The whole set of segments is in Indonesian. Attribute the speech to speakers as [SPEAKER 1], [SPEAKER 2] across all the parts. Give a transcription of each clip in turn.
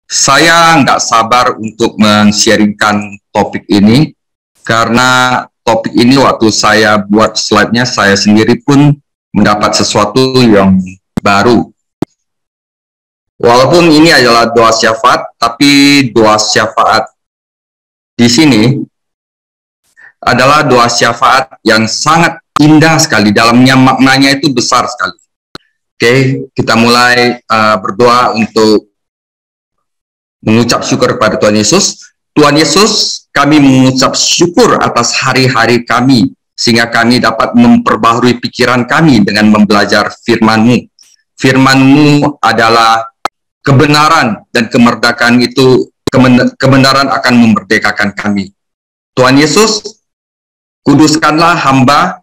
[SPEAKER 1] Saya nggak sabar untuk men-sharingkan topik ini, karena topik ini waktu saya buat slide-nya, saya sendiri pun mendapat sesuatu yang baru. Walaupun ini adalah doa syafaat, tapi doa syafaat di sini adalah doa syafaat yang sangat indah sekali. Dalamnya maknanya itu besar sekali. Oke, kita mulai berdoa untuk mengucap syukur kepada Tuhan Yesus. Tuhan Yesus, kami mengucap syukur atas hari-hari kami, sehingga kami dapat memperbaharui pikiran kami dengan membelajar firman-Mu. Firman-Mu adalah kebenaran, dan kemerdekaan itu, kebenaran akan memerdekakan kami. Tuhan Yesus, kuduskanlah hamba,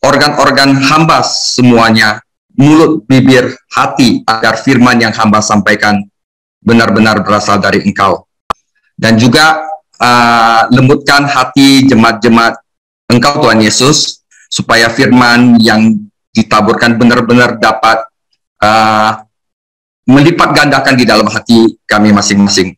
[SPEAKER 1] organ-organ hamba semuanya, mulut, bibir, hati, agar firman yang hamba sampaikan benar-benar berasal dari Engkau. Dan juga lembutkan hati jemaat-jemaat Engkau, Tuhan Yesus, supaya firman yang ditaburkan benar-benar dapat melipat gandakan di dalam hati kami masing-masing.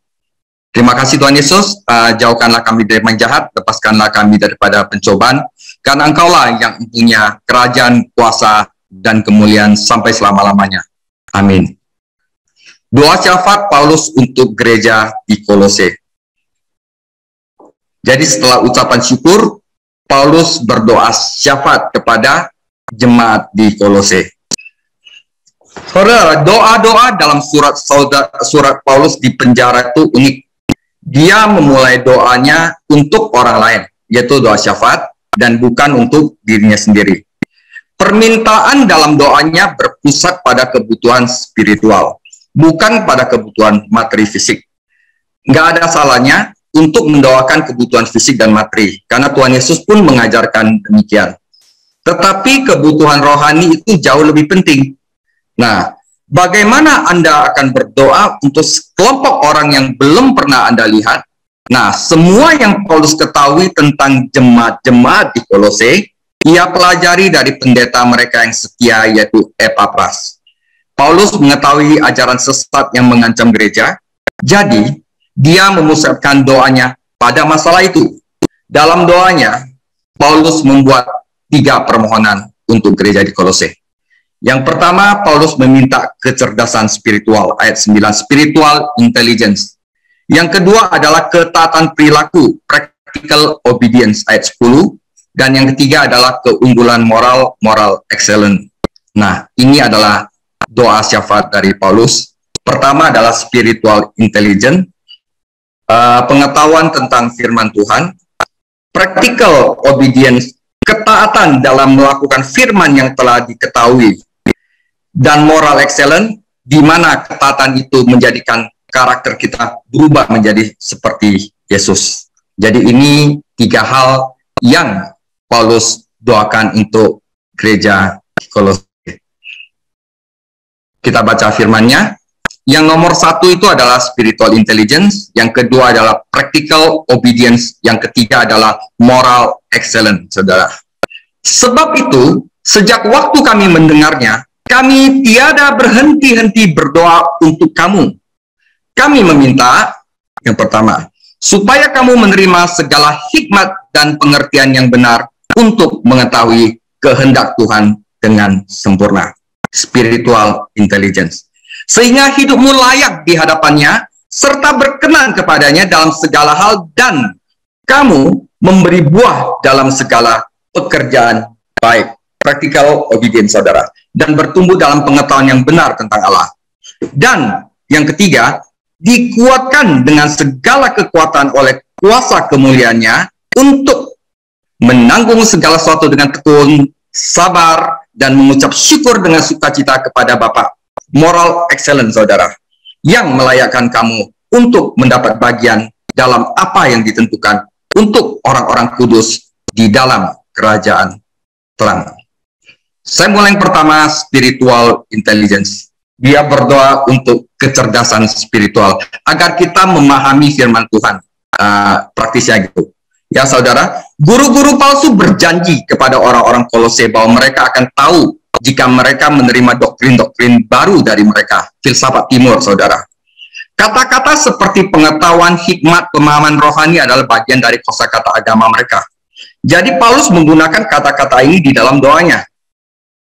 [SPEAKER 1] Terima kasih Tuhan Yesus, jauhkanlah kami dari yang jahat, lepaskanlah kami daripada pencobaan, karena Engkaulah yang punya kerajaan, kuasa, dan kemuliaan sampai selama-lamanya. Amin. Doa syafaat Paulus untuk gereja di Kolose. Jadi setelah ucapan syukur, Paulus berdoa syafaat kepada jemaat di Kolose. Saudara, doa-doa dalam surat Paulus di penjara itu unik. Dia memulai doanya untuk orang lain, yaitu doa syafaat, dan bukan untuk dirinya sendiri. Permintaan dalam doanya berpusat pada kebutuhan spiritual, bukan pada kebutuhan materi fisik. Nggak ada salahnya untuk mendoakan kebutuhan fisik dan materi, karena Tuhan Yesus pun mengajarkan demikian. Tetapi kebutuhan rohani itu jauh lebih penting. Nah, bagaimana Anda akan berdoa untuk kelompok orang yang belum pernah Anda lihat? Nah, semua yang Paulus ketahui tentang jemaat-jemaat di Kolose, ia pelajari dari pendeta mereka yang setia, yaitu Epapras. Paulus mengetahui ajaran sesat yang mengancam gereja, jadi dia memusatkan doanya pada masalah itu. Dalam doanya, Paulus membuat 3 permohonan untuk gereja di Kolose. Yang pertama, Paulus meminta kecerdasan spiritual, ayat 9, spiritual intelligence. Yang kedua adalah ketaatan perilaku, practical obedience, ayat 10. Dan yang ketiga adalah keunggulan moral, moral excellent. Nah, ini adalah doa syafaat dari Paulus. Pertama adalah spiritual intelligence, pengetahuan tentang firman Tuhan, practical obedience, ketaatan dalam melakukan firman yang telah diketahui, dan moral excellent, di mana ketaatan itu menjadikan karakter kita berubah menjadi seperti Yesus. Jadi ini 3 hal yang Paulus doakan untuk gereja Kolose. Kita baca firman-Nya. Yang nomor 1 itu adalah spiritual intelligence, yang kedua adalah practical obedience, yang ketiga adalah moral excellence, saudara. Sebab itu, sejak waktu kami mendengarnya, kami tiada berhenti-henti berdoa untuk kamu. Kami meminta, yang pertama, supaya kamu menerima segala hikmat dan pengertian yang benar untuk mengetahui kehendak Tuhan dengan sempurna. Spiritual intelligence. Sehingga hidupmu layak di hadapannya, serta berkenan kepadanya dalam segala hal, dan kamu memberi buah dalam segala pekerjaan baik. Practical obedience, saudara. Dan bertumbuh dalam pengetahuan yang benar tentang Allah. Dan yang ketiga, dikuatkan dengan segala kekuatan oleh kuasa kemuliaannya untuk menanggung segala sesuatu dengan tekun, sabar, dan mengucap syukur dengan sukacita kepada Bapa. Moral excellence, saudara, yang melayakkan kamu untuk mendapat bagian dalam apa yang ditentukan untuk orang-orang kudus di dalam kerajaan terang. Saya mulai yang pertama, spiritual intelligence. Dia berdoa untuk kecerdasan spiritual agar kita memahami firman Tuhan. Praktisnya gitu. Ya saudara, guru-guru palsu berjanji kepada orang-orang Kolose bahwa mereka akan tahu jika mereka menerima doktrin-doktrin baru dari mereka, filsafat timur, saudara. Kata-kata seperti pengetahuan, hikmat, pemahaman rohani adalah bagian dari kosakata agama mereka. Jadi Paulus menggunakan kata-kata ini di dalam doanya.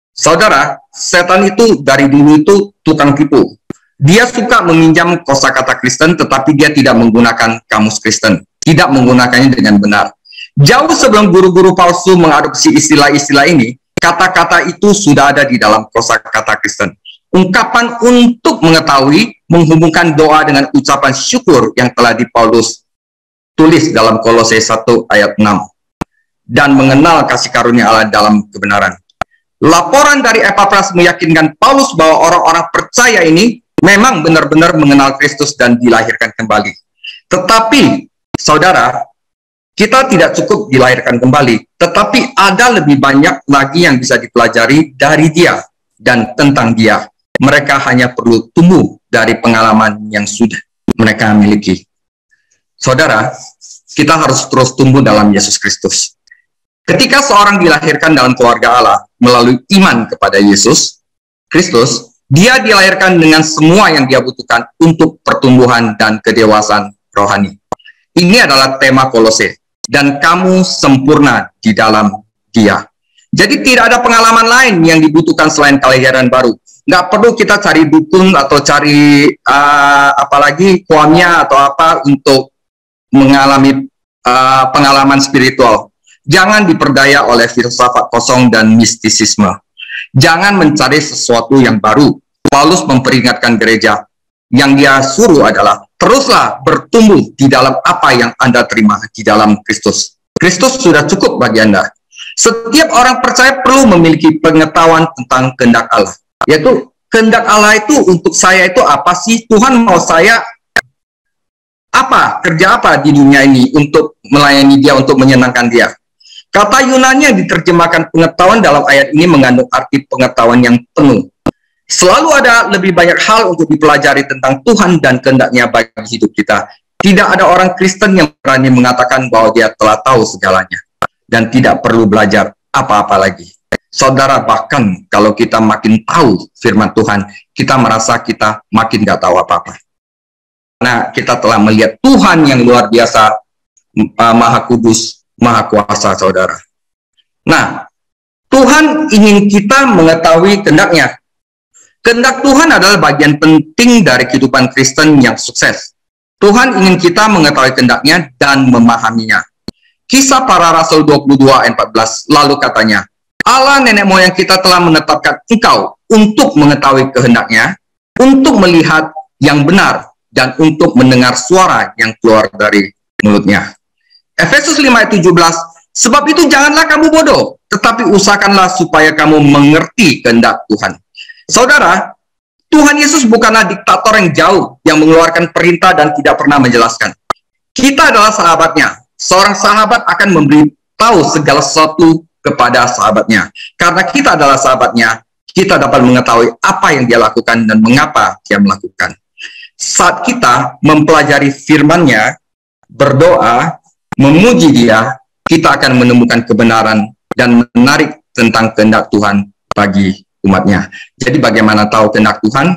[SPEAKER 1] Saudara, setan itu dari dulu itu tukang tipu. Dia suka meminjam kosakata Kristen, tetapi dia tidak menggunakan kamus Kristen, tidak menggunakannya dengan benar. Jauh sebelum guru-guru palsu mengadopsi istilah-istilah ini, kata-kata itu sudah ada di dalam kosakata Kristen. Ungkapan untuk mengetahui menghubungkan doa dengan ucapan syukur yang telah di Paulus tulis dalam Kolose 1 ayat 6 dan mengenal kasih karunia Allah dalam kebenaran. Laporan dari Epafras meyakinkan Paulus bahwa orang-orang percaya ini memang benar-benar mengenal Kristus dan dilahirkan kembali. Tetapi saudara, kita tidak cukup dilahirkan kembali, tetapi ada lebih banyak lagi yang bisa dipelajari dari dia dan tentang dia. Mereka hanya perlu tumbuh dari pengalaman yang sudah mereka miliki. Saudara, kita harus terus tumbuh dalam Yesus Kristus. Ketika seorang dilahirkan dalam keluarga Allah melalui iman kepada Yesus Kristus, dia dilahirkan dengan semua yang dia butuhkan untuk pertumbuhan dan kedewasaan rohani. Ini adalah tema Kolose. Dan kamu sempurna di dalam dia. Jadi tidak ada pengalaman lain yang dibutuhkan selain kelahiran baru. Nggak perlu kita cari dukun atau cari apalagi kuamnya atau apa untuk mengalami pengalaman spiritual. Jangan diperdaya oleh filsafat kosong dan mistisisme. Jangan mencari sesuatu yang baru. Paulus memperingatkan gereja. Yang dia suruh adalah teruslah bertumbuh di dalam apa yang Anda terima di dalam Kristus. Kristus sudah cukup bagi Anda. Setiap orang percaya perlu memiliki pengetahuan tentang kehendak Allah. Yaitu kehendak Allah itu untuk saya itu apa sih? Tuhan mau saya apa? Kerja apa di dunia ini untuk melayani dia, untuk menyenangkan dia? Kata Yunani yang diterjemahkan pengetahuan dalam ayat ini mengandung arti pengetahuan yang penuh. Selalu ada lebih banyak hal untuk dipelajari tentang Tuhan dan kehendak-Nya bagi hidup kita. Tidak ada orang Kristen yang berani mengatakan bahwa dia telah tahu segalanya dan tidak perlu belajar apa-apa lagi. Saudara, bahkan kalau kita makin tahu firman Tuhan, kita merasa kita makin gak tahu apa-apa. Nah, kita telah melihat Tuhan yang luar biasa, Maha Kudus, Maha Kuasa, saudara. Nah, Tuhan ingin kita mengetahui kehendak-Nya. Kehendak Tuhan adalah bagian penting dari kehidupan Kristen yang sukses. Tuhan ingin kita mengetahui kehendak-Nya dan memahaminya. Kisah Para Rasul 22 ayat 14, lalu katanya, Allah nenek moyang kita telah menetapkan engkau untuk mengetahui kehendak-Nya, untuk melihat yang benar, dan untuk mendengar suara yang keluar dari mulutnya. Efesus 5 ayat 17, sebab itu janganlah kamu bodoh, tetapi usahakanlah supaya kamu mengerti kehendak Tuhan. Saudara, Tuhan Yesus bukanlah diktator yang jauh, yang mengeluarkan perintah dan tidak pernah menjelaskan. Kita adalah sahabatnya. Seorang sahabat akan memberitahu segala sesuatu kepada sahabatnya. Karena kita adalah sahabatnya, kita dapat mengetahui apa yang dia lakukan dan mengapa dia melakukan. Saat kita mempelajari firman-Nya, berdoa, memuji dia, kita akan menemukan kebenaran dan menarik tentang kehendak Tuhan bagi umatnya. Jadi bagaimana tahu kehendak Tuhan?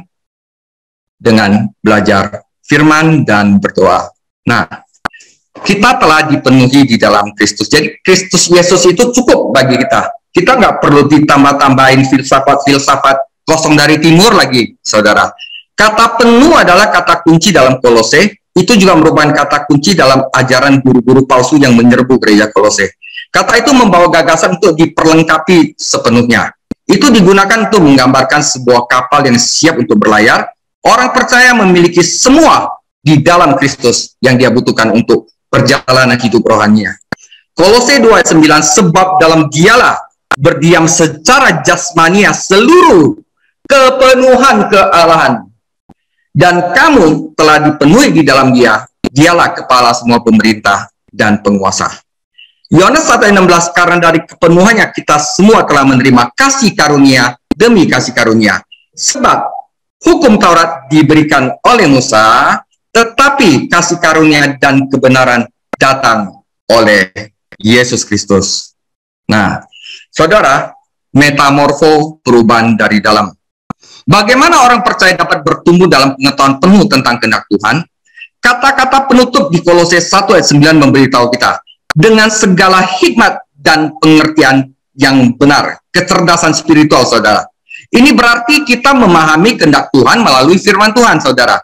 [SPEAKER 1] Dengan belajar firman dan berdoa. Nah, kita telah dipenuhi di dalam Kristus. Jadi Kristus Yesus itu cukup bagi kita. Kita nggak perlu ditambah-tambahin filsafat kosong dari timur lagi, saudara. Kata penuh adalah kata kunci dalam Kolose. Itu juga merupakan kata kunci dalam ajaran guru-guru palsu yang menyerbu gereja Kolose. Kata itu membawa gagasan untuk diperlengkapi sepenuhnya. Itu digunakan untuk menggambarkan sebuah kapal yang siap untuk berlayar. Orang percaya memiliki semua di dalam Kristus yang dia butuhkan untuk perjalanan hidup rohaninya. Kolose 2 ayat 9, sebab dalam dialah berdiam secara jasmania seluruh kepenuhan kealahan. Dan kamu telah dipenuhi di dalam dia, dialah kepala semua pemerintah dan penguasa. Yohanes 1:16, karena dari kepenuhannya kita semua telah menerima kasih karunia demi kasih karunia. Sebab hukum Taurat diberikan oleh Musa, tetapi kasih karunia dan kebenaran datang oleh Yesus Kristus. Nah, saudara, metamorfo, perubahan dari dalam. Bagaimana orang percaya dapat bertumbuh dalam pengetahuan penuh tentang kehendak Tuhan? Kata-kata penutup di Kolose 1 ayat 9 memberitahu kita, dengan segala hikmat dan pengertian yang benar, kecerdasan spiritual, saudara. Ini berarti kita memahami kehendak Tuhan melalui firman Tuhan, saudara.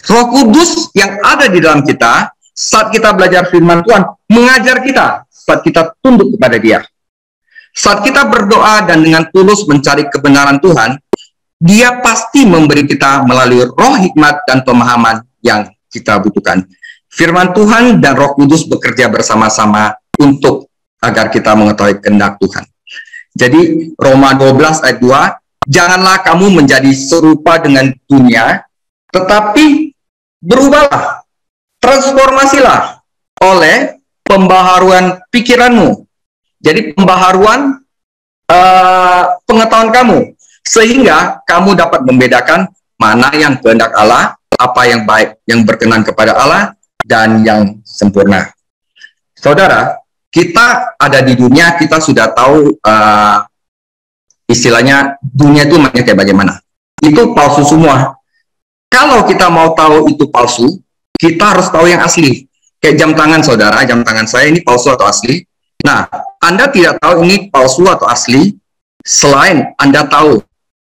[SPEAKER 1] Roh Kudus yang ada di dalam kita, saat kita belajar firman Tuhan, mengajar kita saat kita tunduk kepada Dia. Saat kita berdoa dan dengan tulus mencari kebenaran Tuhan, Dia pasti memberi kita melalui roh hikmat dan pemahaman yang kita butuhkan. Firman Tuhan dan Roh Kudus bekerja bersama-sama untuk agar kita mengetahui kehendak Tuhan. Jadi Roma 12 ayat 2, janganlah kamu menjadi serupa dengan dunia, tetapi berubahlah, transformasilah oleh pembaharuan pikiranmu. Jadi pembaharuan pengetahuan kamu, sehingga kamu dapat membedakan mana yang kehendak Allah, apa yang baik, yang berkenan kepada Allah, dan yang sempurna. Saudara, kita ada di dunia, kita sudah tahu istilahnya dunia itu mainnya kayak bagaimana. Itu palsu semua. Kalau kita mau tahu itu palsu, kita harus tahu yang asli. Kayak jam tangan saudara, jam tangan saya ini palsu atau asli. Nah, Anda tidak tahu ini palsu atau asli, selain Anda tahu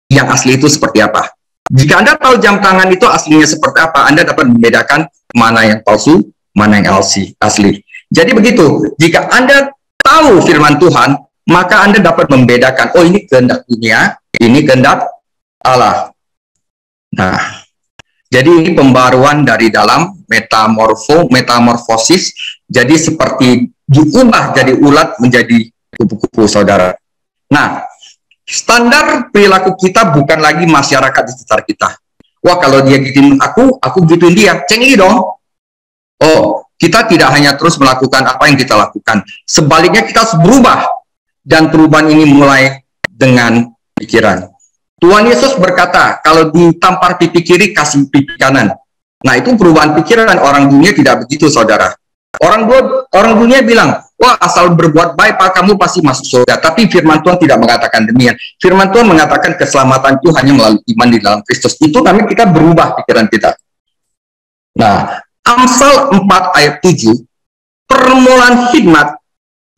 [SPEAKER 1] yang asli itu seperti apa. Jika Anda tahu jam tangan itu aslinya seperti apa, Anda dapat membedakan mana yang palsu, mana yang asli. Jadi begitu, jika Anda tahu firman Tuhan, maka Anda dapat membedakan, oh ini kehendak dunia, ini kehendak Allah. Nah, jadi ini pembaruan dari dalam metamorfosis, jadi seperti diubah jadi ulat menjadi kupu-kupu, saudara. Nah, standar perilaku kita bukan lagi masyarakat di sekitar kita. Wah, kalau dia gituin aku gituin dia, cengli dong. Oh, kita tidak hanya terus melakukan apa yang kita lakukan. Sebaliknya kita harus berubah. Dan perubahan ini mulai dengan pikiran. Tuhan Yesus berkata, kalau ditampar pipi kiri, kasih pipi kanan. Nah, itu perubahan pikiran. Orang dunia tidak begitu, saudara. Orang dunia bilang, wah asal berbuat baik Pak, kamu pasti masuk surga. Tapi firman Tuhan tidak mengatakan demikian. Firman Tuhan mengatakan keselamatan itu hanya melalui iman di dalam Kristus. Itu namanya kita berubah pikiran kita. Nah, Amsal 4 ayat 7, permulaan hikmat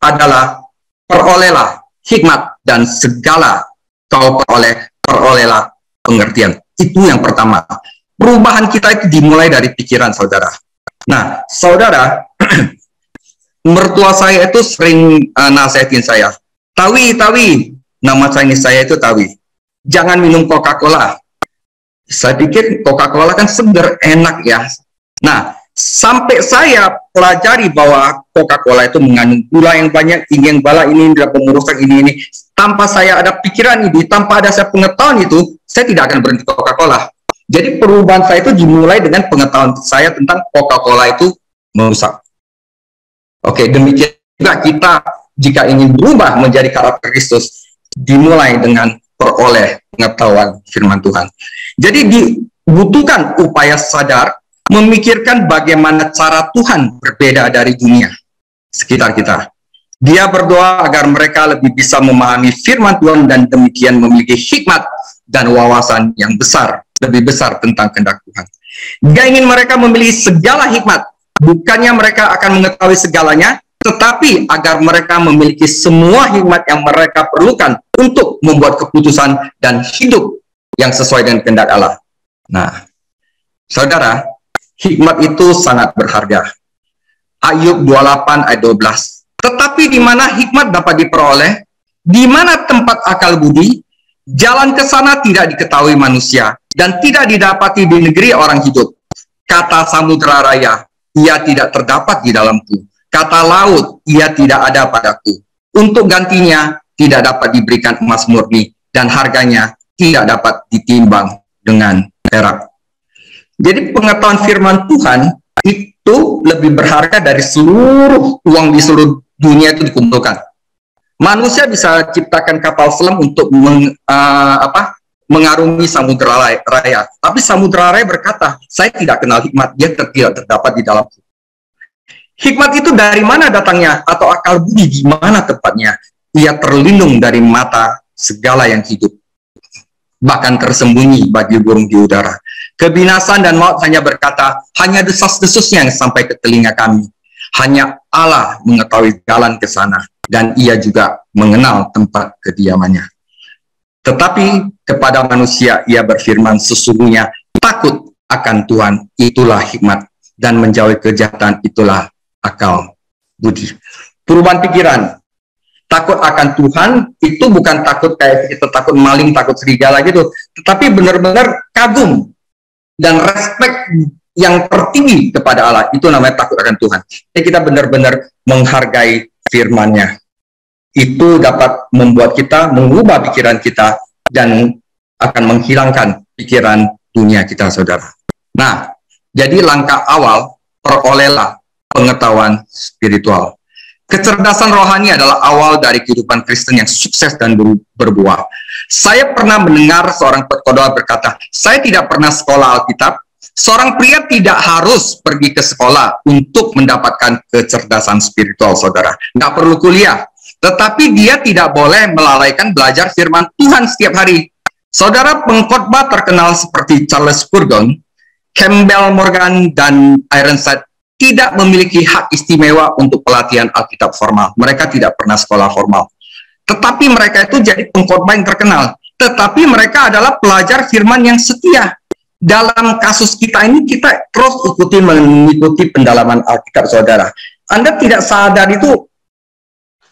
[SPEAKER 1] adalah perolehlah hikmat dan segala kau perolehlah pengertian. Itu yang pertama. Perubahan kita itu dimulai dari pikiran, saudara. Nah, saudara, mertua saya itu sering nasihatin saya. Tawi, nama saya itu Tawi. Jangan minum Coca-Cola. Saya pikir Coca-Cola kan segar, enak ya. Nah, sampai saya pelajari bahwa Coca-Cola itu mengandung gula yang banyak, ini yang bala, ini tidak merusak ini. Tanpa saya ada pikiran ini, tanpa ada saya pengetahuan itu, saya tidak akan berhenti Coca-Cola. Jadi perubahan saya itu dimulai dengan pengetahuan saya tentang Coca-Cola itu merusak. Oke, demikian juga kita jika ingin berubah menjadi karakter Kristus, dimulai dengan peroleh pengetahuan firman Tuhan. Jadi dibutuhkan upaya sadar, memikirkan bagaimana cara Tuhan berbeda dari dunia sekitar kita. Dia berdoa agar mereka lebih bisa memahami firman Tuhan dan demikian memiliki hikmat dan wawasan yang besar, lebih besar tentang kehendak Tuhan. Dia ingin mereka memiliki segala hikmat, bukannya mereka akan mengetahui segalanya, tetapi agar mereka memiliki semua hikmat yang mereka perlukan untuk membuat keputusan dan hidup yang sesuai dengan kehendak Allah. Nah, saudara, hikmat itu sangat berharga. Ayub 28 ayat 12. Tetapi di mana hikmat dapat diperoleh, di mana tempat akal budi, jalan ke sana tidak diketahui manusia, dan tidak didapati di negeri orang hidup. Kata samudera raya, ia tidak terdapat di dalamku. Kata laut, ia tidak ada padaku. Untuk gantinya, tidak dapat diberikan emas murni, dan harganya tidak dapat ditimbang dengan perak. Jadi pengetahuan firman Tuhan itu lebih berharga dari seluruh uang di seluruh dunia itu dikumpulkan. Manusia bisa ciptakan kapal selam untuk mengarungi samudera raya. Tapi samudera raya berkata, saya tidak kenal hikmat, dia tidak terdapat di dalamku. Hikmat itu dari mana datangnya? Atau akal budi di mana tempatnya? Ia terlindung dari mata segala yang hidup. bahkan tersembunyi bagi burung di udara. Kebinasan dan maut hanya berkata, hanya desas-desusnya yang sampai ke telinga kami. Hanya Allah mengetahui jalan ke sana, dan ia juga mengenal tempat kediamannya. Tetapi kepada manusia ia berfirman, sesungguhnya takut akan Tuhan itulah hikmat, dan menjauhi kejahatan itulah akal budi. Perubahan pikiran. Takut akan Tuhan itu bukan takut kayak kita takut maling, takut serigala gitu, tetapi benar-benar kagum dan respect yang tertinggi kepada Allah. Itu namanya takut akan Tuhan. Jadi kita benar-benar menghargai firman-Nya. Itu dapat membuat kita mengubah pikiran kita dan akan menghilangkan pikiran dunia kita, saudara. Nah, jadi langkah awal, perolehlah pengetahuan spiritual. Kecerdasan rohani adalah awal dari kehidupan Kristen yang sukses dan berbuah. Saya pernah mendengar seorang pengkhotbah berkata, saya tidak pernah sekolah Alkitab. Seorang pria tidak harus pergi ke sekolah untuk mendapatkan kecerdasan spiritual, saudara. Nggak perlu kuliah. Tetapi dia tidak boleh melalaikan belajar firman Tuhan setiap hari. Saudara, pengkhotbah terkenal seperti Charles Spurgeon, Campbell Morgan, dan Ironside tidak memiliki hak istimewa untuk pelatihan Alkitab formal. Mereka tidak pernah sekolah formal. Tetapi mereka itu jadi pengkhotbah yang terkenal. Tetapi mereka adalah pelajar firman yang setia. Dalam kasus kita ini, kita terus mengikuti pendalaman Alkitab, saudara. Anda tidak sadar itu,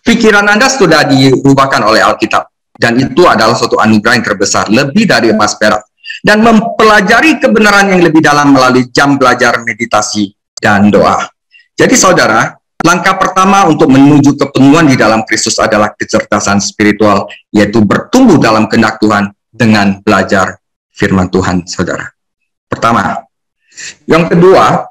[SPEAKER 1] pikiran Anda sudah dirubahkan oleh Alkitab. Dan itu adalah suatu anugerah yang terbesar, lebih dari emas perak. Dan mempelajari kebenaran yang lebih dalam melalui jam belajar meditasi dan doa. Jadi saudara, langkah pertama untuk menuju kepenuhan di dalam Kristus adalah kecerdasan spiritual, yaitu bertumbuh dalam kehendak Tuhan dengan belajar firman Tuhan, saudara. Pertama. Yang kedua,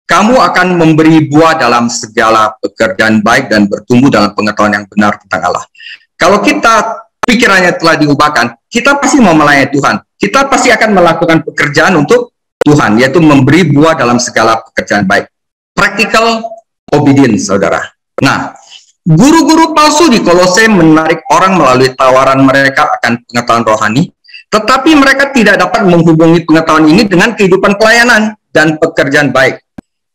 [SPEAKER 1] kamu akan memberi buah dalam segala pekerjaan baik dan bertumbuh dalam pengetahuan yang benar tentang Allah. Kalau kita pikirannya telah diubahkan, kita pasti mau melayani Tuhan. Kita pasti akan melakukan pekerjaan untuk Tuhan, yaitu memberi buah dalam segala pekerjaan baik. Practical obedience, saudara. Nah, guru-guru palsu di Kolose menarik orang melalui tawaran mereka akan pengetahuan rohani, tetapi mereka tidak dapat menghubungi pengetahuan ini dengan kehidupan pelayanan dan pekerjaan baik.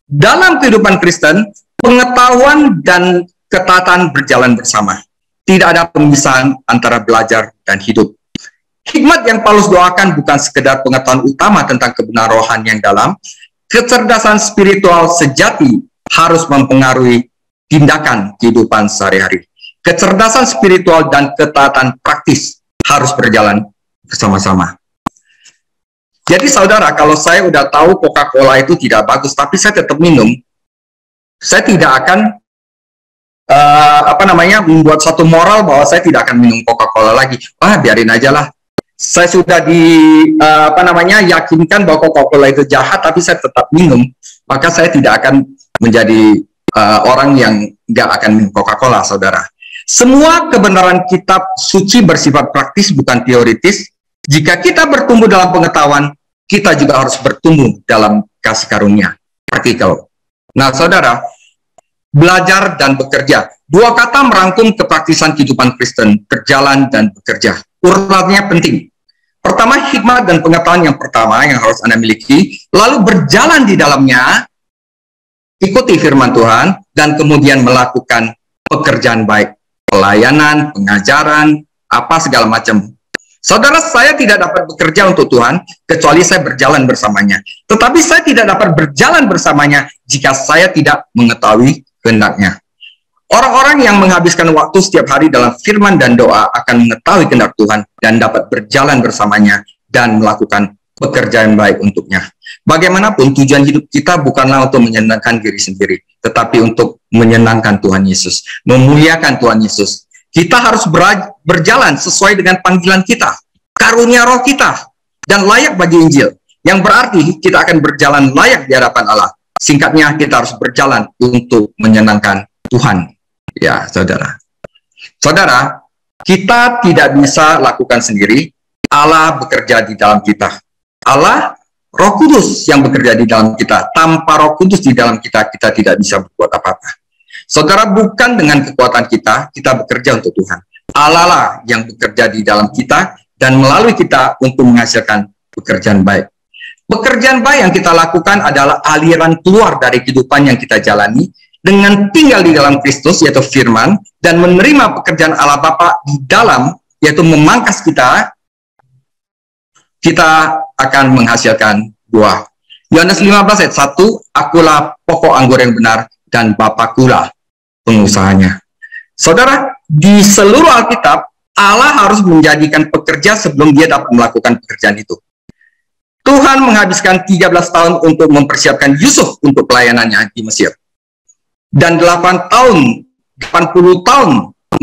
[SPEAKER 1] Dalam kehidupan Kristen, pengetahuan dan ketaatan berjalan bersama. Tidak ada pemisahan antara belajar dan hidup. Hikmat yang Paulus doakan bukan sekedar pengetahuan utama tentang kebenaran rohani yang dalam. Kecerdasan spiritual sejati harus mempengaruhi tindakan kehidupan sehari-hari. Kecerdasan spiritual dan ketaatan praktis harus berjalan bersama-sama. Jadi saudara, kalau saya udah tahu Coca-Cola itu tidak bagus, tapi saya tetap minum, saya tidak akan membuat satu moral bahwa saya tidak akan minum Coca-Cola lagi. Biarin aja lah. Saya sudah yakinkan bahwa Coca-Cola itu jahat, tapi saya tetap minum, maka saya tidak akan menjadi orang yang nggak akan minum Coca-Cola, saudara. Semua kebenaran kitab suci bersifat praktis, bukan teoritis. Jika kita bertumbuh dalam pengetahuan, kita juga harus bertumbuh dalam kasih karunia, praktikal. Nah, saudara, belajar dan bekerja. Dua kata merangkum kepraktisan kehidupan Kristen, berjalan dan bekerja. Urutannya penting. Pertama, hikmat dan pengetahuan yang pertama yang harus Anda miliki, lalu berjalan di dalamnya, ikuti firman Tuhan, dan kemudian melakukan pekerjaan baik, pelayanan, pengajaran, apa segala macam. Saudara, saya tidak dapat bekerja untuk Tuhan, kecuali saya berjalan bersamanya. Tetapi saya tidak dapat berjalan bersamanya jika saya tidak mengetahui kehendaknya. Orang-orang yang menghabiskan waktu setiap hari dalam firman dan doa akan mengetahui kehendak Tuhan dan dapat berjalan bersamanya dan melakukan pekerjaan baik untuknya. Bagaimanapun tujuan hidup kita bukanlah untuk menyenangkan diri sendiri, tetapi untuk menyenangkan Tuhan Yesus, memuliakan Tuhan Yesus. Kita harus berjalan sesuai dengan panggilan kita, karunia roh kita, dan layak bagi Injil. Yang berarti kita akan berjalan layak di hadapan Allah. Singkatnya, kita harus berjalan untuk menyenangkan Tuhan. Ya, saudara. Saudara, kita tidak bisa lakukan sendiri. Allah bekerja di dalam kita. Allah, Roh Kudus yang bekerja di dalam kita. Tanpa Roh Kudus di dalam kita, kita tidak bisa berbuat apa-apa. Saudara, bukan dengan kekuatan kita bekerja untuk Tuhan. Allah lah yang bekerja di dalam kita. dan melalui kita untuk menghasilkan pekerjaan baik. Pekerjaan baik yang kita lakukan adalah aliran keluar dari kehidupan yang kita jalani dengan tinggal di dalam Kristus, yaitu firman, dan menerima pekerjaan Allah Bapa di dalam, yaitu memangkas kita akan menghasilkan buah. Yohanes 15 ayat 1, akulah pokok anggur yang benar dan Bapakulah pengusahanya. Saudara, di seluruh Alkitab, Allah harus menjadikan pekerja sebelum dia dapat melakukan pekerjaan itu. Tuhan menghabiskan 13 tahun untuk mempersiapkan Yusuf untuk pelayanannya di Mesir. Dan 8 tahun, 80 tahun,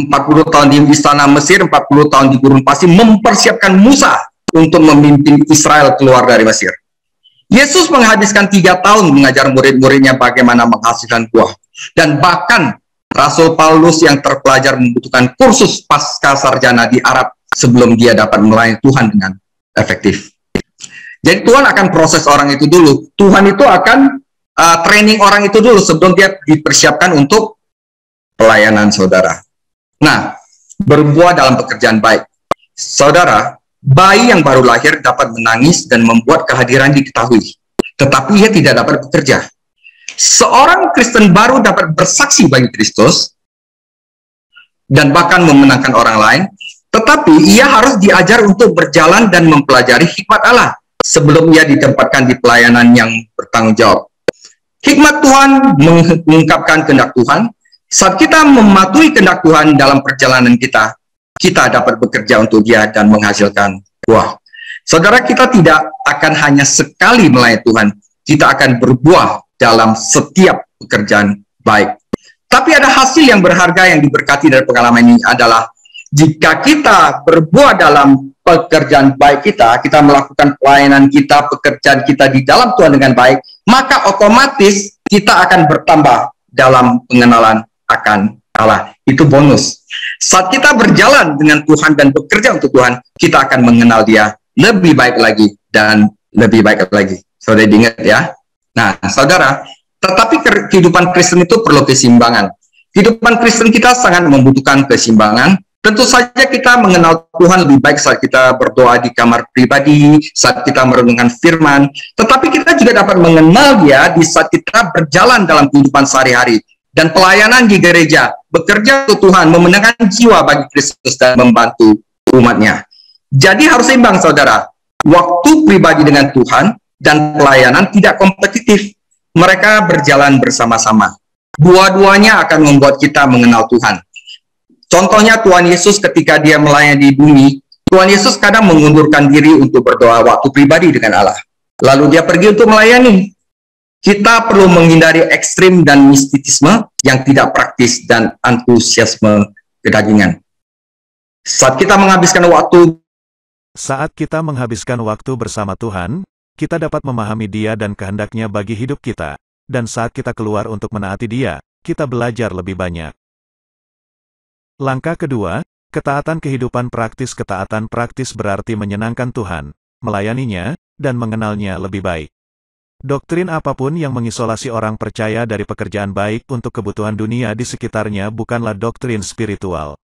[SPEAKER 1] 40 tahun di istana Mesir, 40 tahun di gurun pasir, mempersiapkan Musa untuk memimpin Israel keluar dari Mesir. Yesus menghabiskan 3 tahun mengajar murid-muridnya bagaimana menghasilkan buah. Dan bahkan Rasul Paulus yang terpelajar membutuhkan kursus pasca sarjana di Arab sebelum dia dapat melayani Tuhan dengan efektif. Jadi Tuhan akan proses orang itu dulu. Tuhan itu akan training orang itu dulu sebelum dia dipersiapkan untuk pelayanan saudara. Nah, berbuah dalam pekerjaan baik. Saudara, bayi yang baru lahir dapat menangis dan membuat kehadiran diketahui, tetapi ia tidak dapat bekerja. Seorang Kristen baru dapat bersaksi bagi Kristus dan bahkan memenangkan orang lain, tetapi ia harus diajar untuk berjalan dan mempelajari hikmat Allah sebelum ia ditempatkan di pelayanan yang bertanggung jawab. Hikmat Tuhan mengungkapkan kehendak Tuhan. Saat kita mematuhi kehendak Tuhan dalam perjalanan kita, kita dapat bekerja untuk Dia dan menghasilkan buah. Saudara, kita tidak akan hanya sekali melayani Tuhan, kita akan berbuah dalam setiap pekerjaan baik. Tapi ada hasil yang berharga yang diberkati dari pengalaman ini adalah jika kita berbuah dalam pekerjaan baik kita melakukan pelayanan kita, pekerjaan kita di dalam Tuhan dengan baik, maka otomatis kita akan bertambah dalam pengenalan akan Allah. Itu bonus. Saat kita berjalan dengan Tuhan dan bekerja untuk Tuhan, kita akan mengenal Dia lebih baik lagi dan lebih baik lagi. Saudara ingat ya. Nah, saudara, tetapi kehidupan Kristen itu perlu keseimbangan. Kehidupan Kristen kita sangat membutuhkan keseimbangan. Tentu saja kita mengenal Tuhan lebih baik saat kita berdoa di kamar pribadi, saat kita merenungkan firman. Tetapi kita juga dapat mengenal Dia di saat kita berjalan dalam kehidupan sehari-hari. Dan pelayanan di gereja, bekerja untuk Tuhan, memenangkan jiwa bagi Kristus dan membantu umatnya. Jadi harus seimbang, saudara. Waktu pribadi dengan Tuhan dan pelayanan tidak kompetitif. Mereka berjalan bersama-sama. Dua-duanya akan membuat kita mengenal Tuhan. Contohnya Tuhan Yesus ketika Dia melayani di bumi, Tuhan Yesus kadang mengundurkan diri untuk berdoa waktu pribadi dengan Allah. Lalu Dia pergi untuk melayani. Kita perlu menghindari ekstrim dan mistisisme yang tidak praktis dan antusiasme kedagingan. Saat kita menghabiskan waktu
[SPEAKER 2] bersama Tuhan, kita dapat memahami Dia dan kehendak-Nya bagi hidup kita. Dan saat kita keluar untuk menaati Dia, kita belajar lebih banyak. Langkah kedua, ketaatan kehidupan praktis. Ketaatan praktis berarti menyenangkan Tuhan, melayaninya, dan mengenalnya lebih baik. Doktrin apapun yang mengisolasi orang percaya dari pekerjaan baik untuk kebutuhan dunia di sekitarnya bukanlah doktrin spiritual.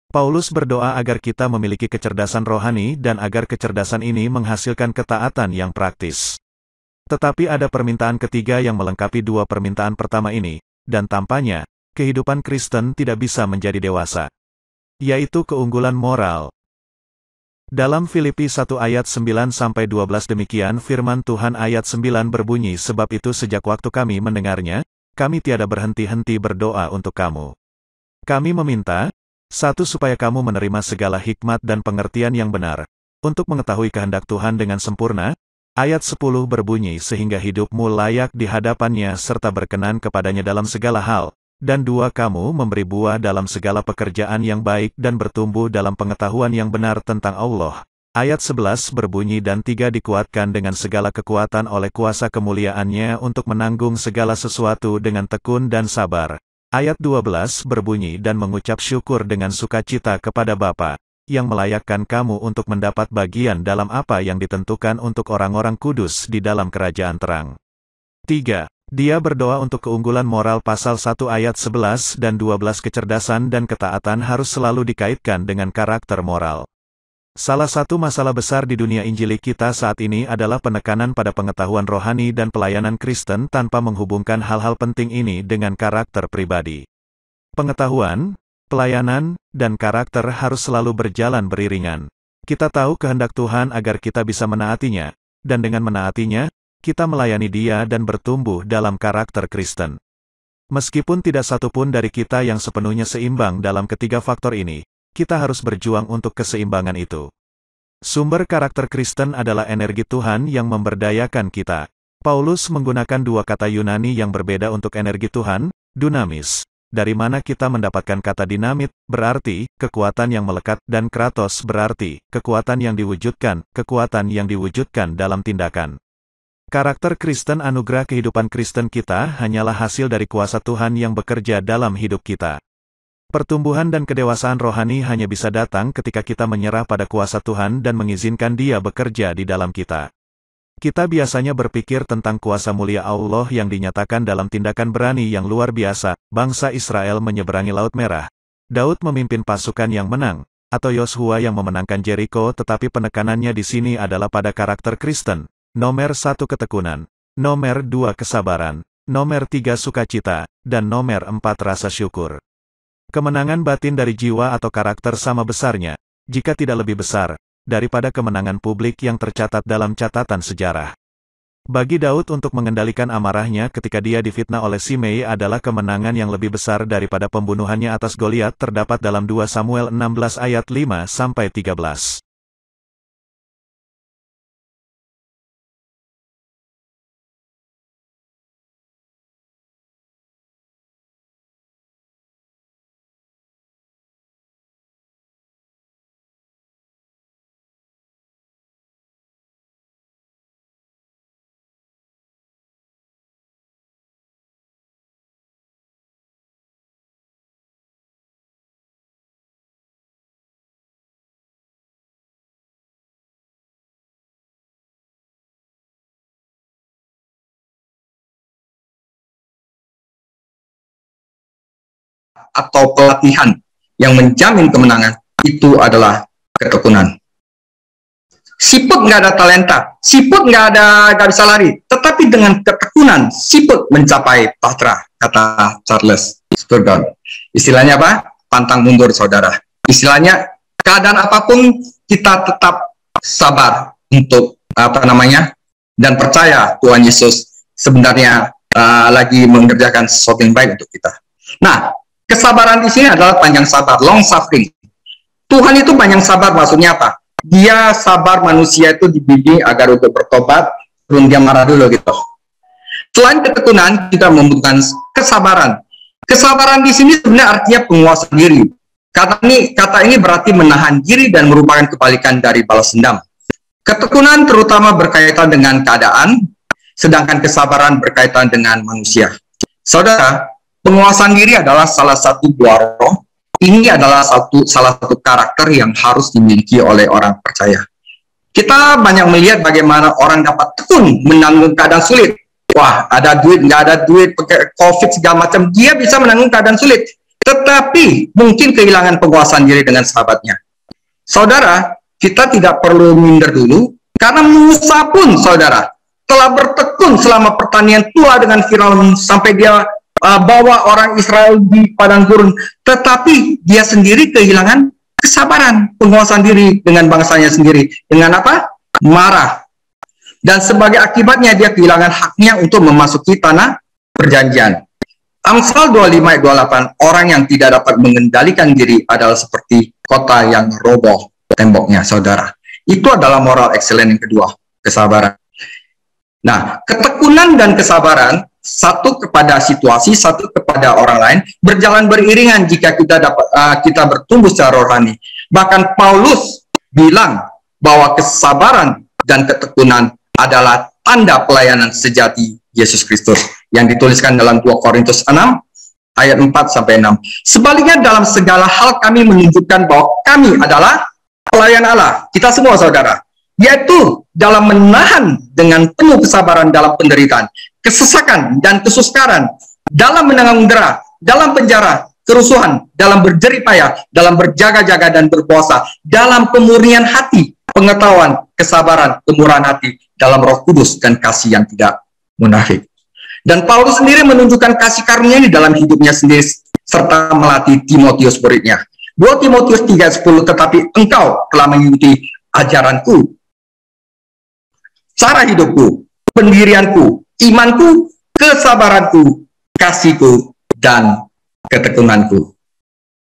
[SPEAKER 2] Paulus berdoa agar kita memiliki kecerdasan rohani dan agar kecerdasan ini menghasilkan ketaatan yang praktis. Tetapi ada permintaan ketiga yang melengkapi dua permintaan pertama ini, dan tampaknya, kehidupan Kristen tidak bisa menjadi dewasa, yaitu keunggulan moral. Dalam Filipi 1 ayat 9-12 demikian firman Tuhan ayat 9 berbunyi, sebab itu sejak waktu kami mendengarnya, kami tiada berhenti-henti berdoa untuk kamu. Kami meminta, satu, supaya kamu menerima segala hikmat dan pengertian yang benar, untuk mengetahui kehendak Tuhan dengan sempurna. Ayat 10 berbunyi, sehingga hidupmu layak di hadapannya serta berkenan kepadanya dalam segala hal. Dan dua, kamu memberi buah dalam segala pekerjaan yang baik dan bertumbuh dalam pengetahuan yang benar tentang Allah. Ayat 11 berbunyi, dan tiga, dikuatkan dengan segala kekuatan oleh kuasa kemuliaan-Nya untuk menanggung segala sesuatu dengan tekun dan sabar. Ayat 12 berbunyi, dan mengucap syukur dengan sukacita kepada Bapa, yang melayakkan kamu untuk mendapat bagian dalam apa yang ditentukan untuk orang-orang kudus di dalam kerajaan terang. 3. Dia berdoa untuk keunggulan moral. Pasal 1 ayat 11 dan 12 kecerdasan dan ketaatan harus selalu dikaitkan dengan karakter moral. Salah satu masalah besar di dunia Injili kita saat ini adalah penekanan pada pengetahuan rohani dan pelayanan Kristen tanpa menghubungkan hal-hal penting ini dengan karakter pribadi. Pengetahuan, pelayanan, dan karakter harus selalu berjalan beriringan. Kita tahu kehendak Tuhan agar kita bisa menaatinya, dan dengan menaatinya, kita melayani Dia dan bertumbuh dalam karakter Kristen. Meskipun tidak satupun dari kita yang sepenuhnya seimbang dalam ketiga faktor ini, kita harus berjuang untuk keseimbangan itu. Sumber karakter Kristen adalah energi Tuhan yang memberdayakan kita. Paulus menggunakan dua kata Yunani yang berbeda untuk energi Tuhan, dunamis. Dari mana kita mendapatkan kata dinamit, berarti kekuatan yang melekat, dan kratos berarti kekuatan yang diwujudkan dalam tindakan. Karakter Kristen, anugerah kehidupan Kristen kita hanyalah hasil dari kuasa Tuhan yang bekerja dalam hidup kita. Pertumbuhan dan kedewasaan rohani hanya bisa datang ketika kita menyerah pada kuasa Tuhan dan mengizinkan Dia bekerja di dalam kita. Kita biasanya berpikir tentang kuasa mulia Allah yang dinyatakan dalam tindakan berani yang luar biasa, bangsa Israel menyeberangi Laut Merah, Daud memimpin pasukan yang menang, atau Yosua yang memenangkan Jericho, tetapi penekanannya di sini adalah pada karakter Kristen. Nomor 1 ketekunan, nomor 2 kesabaran, nomor 3 sukacita, dan nomor 4 rasa syukur. Kemenangan batin dari jiwa atau karakter sama besarnya, jika tidak lebih besar, daripada kemenangan publik yang tercatat dalam catatan sejarah. Bagi Daud untuk mengendalikan amarahnya ketika dia difitnah oleh Simei adalah kemenangan yang lebih besar daripada pembunuhannya atas Goliat, terdapat dalam 2 Samuel 16 ayat 5-13.
[SPEAKER 1] Atau pelatihan yang menjamin kemenangan itu adalah ketekunan. Siput nggak ada talenta, siput nggak bisa lari, tetapi dengan ketekunan siput mencapai bahtera, kata Charles Spurgeon. Istilahnya apa? Pantang mundur, saudara. Istilahnya keadaan apapun kita tetap sabar untuk dan percaya Tuhan Yesus sebenarnya lagi mengerjakan sesuatu yang baik untuk kita. Nah, kesabaran di sini adalah panjang sabar, long suffering. Tuhan itu panjang sabar, maksudnya apa? Dia sabar manusia itu dibimbing agar untuk bertobat, sebelum dia marah dulu gitu. Selain ketekunan, kita membutuhkan kesabaran. Kesabaran di sini sebenarnya artinya penguasaan diri. Kata ini berarti menahan diri dan merupakan kebalikan dari balas dendam. Ketekunan terutama berkaitan dengan keadaan, sedangkan kesabaran berkaitan dengan manusia. Saudara, penguasaan diri adalah salah satu buah roh. Ini adalah salah satu karakter yang harus dimiliki oleh orang percaya. Kita banyak melihat bagaimana orang dapat tekun menanggung keadaan sulit. Wah, ada duit, nggak ada duit, pakai COVID segala macam, dia bisa menanggung keadaan sulit. Tetapi mungkin kehilangan penguasaan diri dengan sahabatnya. Saudara, kita tidak perlu minder dulu, karena Musa pun, saudara, telah bertekun selama pertanian tua dengan Firaun sampai dia bawa orang Israel di padang gurun, tetapi dia sendiri kehilangan kesabaran, penguasaan diri dengan bangsanya sendiri. Dengan apa? Marah. Dan sebagai akibatnya dia kehilangan haknya untuk memasuki tanah perjanjian. Amsal 25 ayat 28, orang yang tidak dapat mengendalikan diri adalah seperti kota yang roboh temboknya, saudara. Itu adalah moral excellent yang kedua, kesabaran. Nah, ketekunan dan kesabaran, satu kepada situasi, satu kepada orang lain, berjalan beriringan jika kita bertumbuh secara rohani. Bahkan Paulus bilang bahwa kesabaran dan ketekunan adalah tanda pelayanan sejati Yesus Kristus, yang dituliskan dalam 2 Korintus 6 ayat 4-6. Sebaliknya dalam segala hal kami menunjukkan bahwa kami adalah pelayan Allah, kita semua saudara, yaitu dalam menahan dengan penuh kesabaran dalam penderitaan, kesesakan dan kesukaran, dalam menanggung dera, dalam penjara, kerusuhan, dalam berjerih payah, dalam berjaga-jaga dan berpuasa, dalam kemurnian hati, pengetahuan, kesabaran, kemurahan hati, dalam Roh Kudus dan kasih yang tidak munafik. Dan Paulus sendiri menunjukkan kasih karunia ini dalam hidupnya sendiri serta melatih Timotius muridnya. 2 Timotius 3:10, tetapi engkau telah mengikuti ajaranku, cara hidupku, pendirianku, imanku, kesabaranku, kasihku, dan ketekunanku.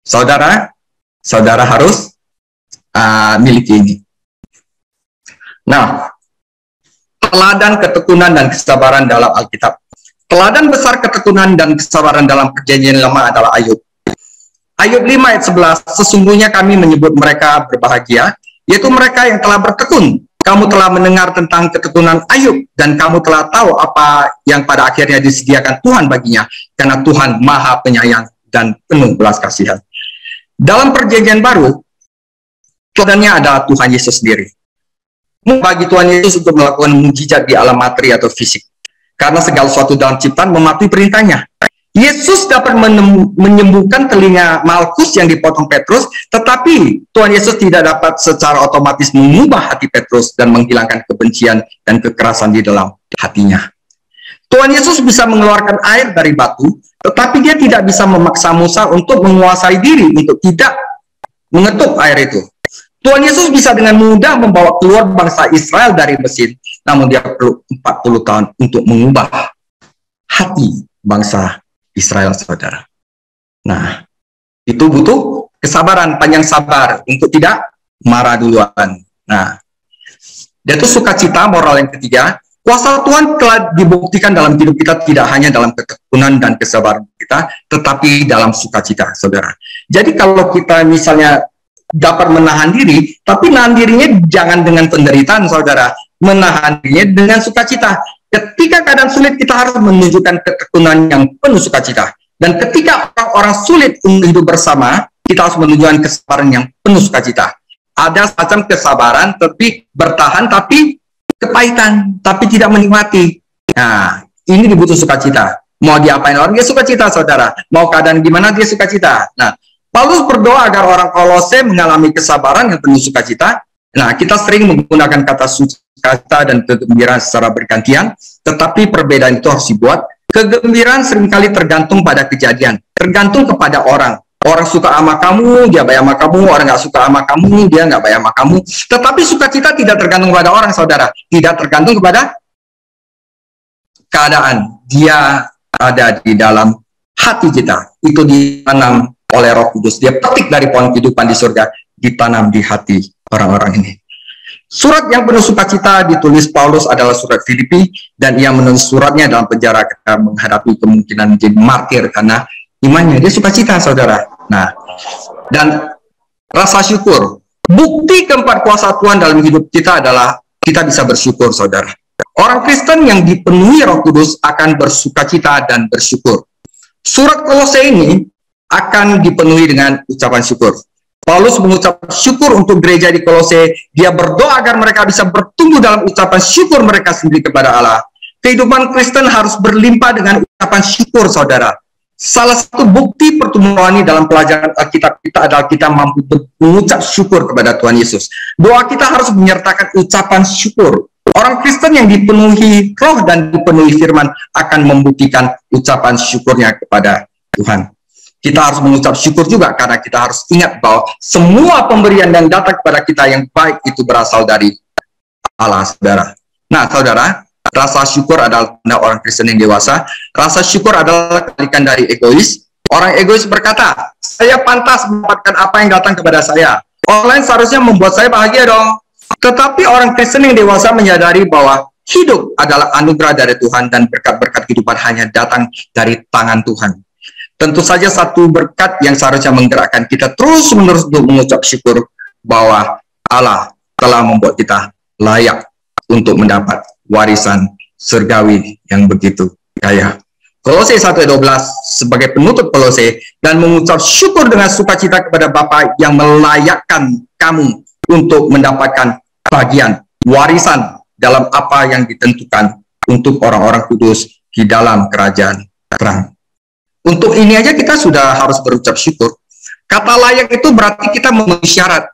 [SPEAKER 1] Saudara harus miliki ini. Nah, teladan ketekunan dan kesabaran dalam Alkitab. Teladan besar ketekunan dan kesabaran dalam Perjanjian Lama adalah Ayub. Ayub 5 ayat 11, sesungguhnya kami menyebut mereka berbahagia, yaitu mereka yang telah bertekun. Kamu telah mendengar tentang ketekunan Ayub, dan kamu telah tahu apa yang pada akhirnya disediakan Tuhan baginya, karena Tuhan Maha Penyayang dan penuh belas kasihan. Dalam Perjanjian Baru, teladannya adalah Tuhan Yesus sendiri. Bagi Tuhan Yesus untuk melakukan mujizat di alam materi atau fisik, karena segala sesuatu dalam ciptaan mematuhi perintahnya. Yesus dapat menyembuhkan telinga Malkus yang dipotong Petrus, tetapi Tuhan Yesus tidak dapat secara otomatis mengubah hati Petrus dan menghilangkan kebencian dan kekerasan di dalam hatinya. Tuhan Yesus bisa mengeluarkan air dari batu, tetapi dia tidak bisa memaksa Musa untuk menguasai diri untuk tidak mengetuk air itu. Tuhan Yesus bisa dengan mudah membawa keluar bangsa Israel dari Mesir, namun dia perlu 40 tahun untuk mengubah hati bangsa Israel, saudara. Nah, itu butuh kesabaran, panjang sabar untuk tidak marah duluan. Nah, itu sukacita moral yang ketiga. Kuasa Tuhan telah dibuktikan dalam hidup kita, tidak hanya dalam ketekunan dan kesabaran kita, tetapi dalam sukacita, saudara. Jadi kalau kita misalnya dapat menahan diri, tapi nahan dirinya jangan dengan penderitaan, saudara. Menahan dirinya dengan sukacita. Ketika keadaan sulit, kita harus menunjukkan ketekunan yang penuh sukacita. Dan ketika orang-orang sulit untuk hidup bersama, kita harus menunjukkan kesabaran yang penuh sukacita. Ada semacam kesabaran, tapi bertahan, tapi kepahitan, tapi tidak menikmati. Nah, ini dibutuh sukacita. Mau diapain orang, dia sukacita, saudara. Mau keadaan gimana, dia sukacita. Nah, Paulus berdoa agar orang Kolose mengalami kesabaran yang penuh sukacita. Nah, kita sering menggunakan kata sukacita dan kegembiraan secara bergantian, tetapi perbedaan itu harus dibuat. Kegembiraan seringkali tergantung pada kejadian, tergantung kepada orang. Orang suka sama kamu, dia baik sama kamu. Orang nggak suka sama kamu, dia nggak baik sama kamu. Tetapi sukacita tidak tergantung pada orang, saudara. Tidak tergantung kepada keadaan. Dia ada di dalam hati kita. Itu ditanam oleh Roh Kudus. Dia petik dari pohon kehidupan di surga, ditanam di hati orang-orang ini. Surat yang penuh sukacita ditulis Paulus adalah surat Filipi, dan ia menulis suratnya dalam penjara ketika menghadapi kemungkinan menjadi martir karena imannya. Dia sukacita, saudara. Nah, dan rasa syukur. Bukti keempat kuasa Tuhan dalam hidup kita adalah kita bisa bersyukur, saudara. Orang Kristen yang dipenuhi Roh Kudus akan bersukacita dan bersyukur. Surat Kolose ini akan dipenuhi dengan ucapan syukur. Paulus mengucap syukur untuk gereja di Kolose. Dia berdoa agar mereka bisa bertumbuh dalam ucapan syukur mereka sendiri kepada Allah. Kehidupan Kristen harus berlimpah dengan ucapan syukur, saudara. Salah satu bukti pertumbuhan ini dalam pelajaran Alkitab kita adalah kita mampu mengucap syukur kepada Tuhan Yesus. Doa kita harus menyertakan ucapan syukur. Orang Kristen yang dipenuhi roh dan dipenuhi firman akan membuktikan ucapan syukurnya kepada Tuhan. Kita harus mengucap syukur juga karena kita harus ingat bahwa semua pemberian yang datang kepada kita yang baik itu berasal dari Allah, saudara. Nah, saudara, rasa syukur adalah tanda orang Kristen yang dewasa. Rasa syukur adalah kebalikan dari egois. Orang egois berkata, saya pantas mendapatkan apa yang datang kepada saya. Orang lain seharusnya membuat saya bahagia dong. Tetapi orang Kristen yang dewasa menyadari bahwa hidup adalah anugerah dari Tuhan dan berkat-berkat kehidupan hanya datang dari tangan Tuhan. Tentu saja satu berkat yang seharusnya menggerakkan kita terus-menerus untuk mengucap syukur bahwa Allah telah membuat kita layak untuk mendapat warisan surgawi yang begitu kaya. Kolose 1:12 sebagai penutup Kolose, dan mengucap syukur dengan sukacita kepada Bapa yang melayakkan kamu untuk mendapatkan bagian warisan dalam apa yang ditentukan untuk orang-orang kudus di dalam kerajaan terang. Untuk ini aja kita sudah harus berucap syukur. Kata layak itu berarti kita memenuhi syarat.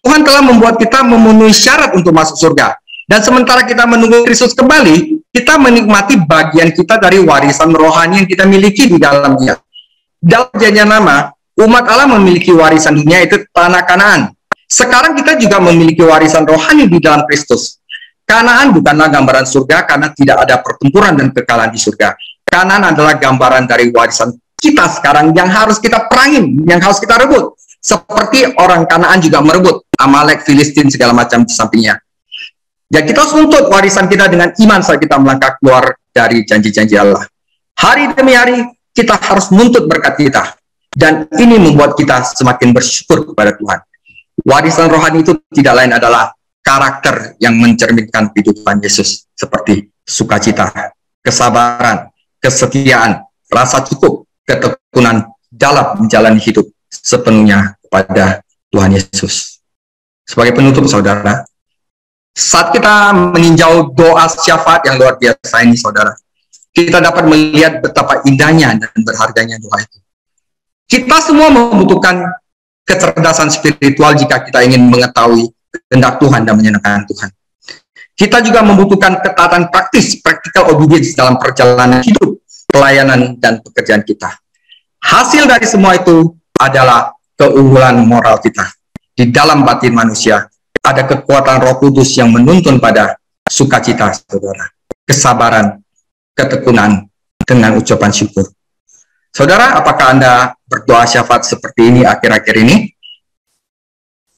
[SPEAKER 1] Tuhan telah membuat kita memenuhi syarat untuk masuk surga. Dan sementara kita menunggu Kristus kembali, kita menikmati bagian kita dari warisan rohani yang kita miliki di dalam Dia. Dalam Perjanjian Lama, umat Allah memiliki warisan dunia, itu tanah Kanaan. Sekarang kita juga memiliki warisan rohani di dalam Kristus. Kanaan bukanlah gambaran surga karena tidak ada pertempuran dan kekalahan di surga. Kanaan adalah gambaran dari warisan kita sekarang yang harus kita perangin, yang harus kita rebut. Seperti orang Kanaan juga merebut Amalek, Filistin, segala macam di sampingnya. Ya, kita harus menuntut warisan kita dengan iman saat kita melangkah keluar dari janji-janji Allah. Hari demi hari, kita harus menuntut berkat kita. Dan ini membuat kita semakin bersyukur kepada Tuhan. Warisan rohani itu tidak lain adalah karakter yang mencerminkan kehidupan Yesus. Seperti sukacita, kesabaran, kesetiaan, rasa cukup, ketekunan dalam menjalani hidup sepenuhnya kepada Tuhan Yesus. Sebagai penutup, saudara, saat kita meninjau doa syafaat yang luar biasa ini, saudara, kita dapat melihat betapa indahnya dan berharganya doa itu. Kita semua membutuhkan kecerdasan spiritual jika kita ingin mengetahui kehendak Tuhan dan menyenangkan Tuhan. Kita juga membutuhkan ketaatan praktis, practical obedience dalam perjalanan hidup, pelayanan, dan pekerjaan kita. Hasil dari semua itu adalah keunggulan moral kita. Di dalam batin manusia, ada kekuatan Roh Kudus yang menuntun pada sukacita, saudara, kesabaran, ketekunan, dengan ucapan syukur. Saudara, apakah Anda berdoa syafaat seperti ini akhir-akhir ini?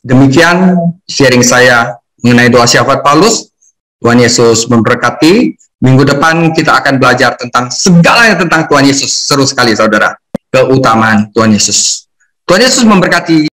[SPEAKER 1] Demikian sharing saya mengenai doa syafaat Paulus. Tuhan Yesus memberkati. Minggu depan kita akan belajar tentang segalanya tentang Tuhan Yesus. Seru sekali, saudara. Keutamaan Tuhan Yesus. Tuhan Yesus memberkati.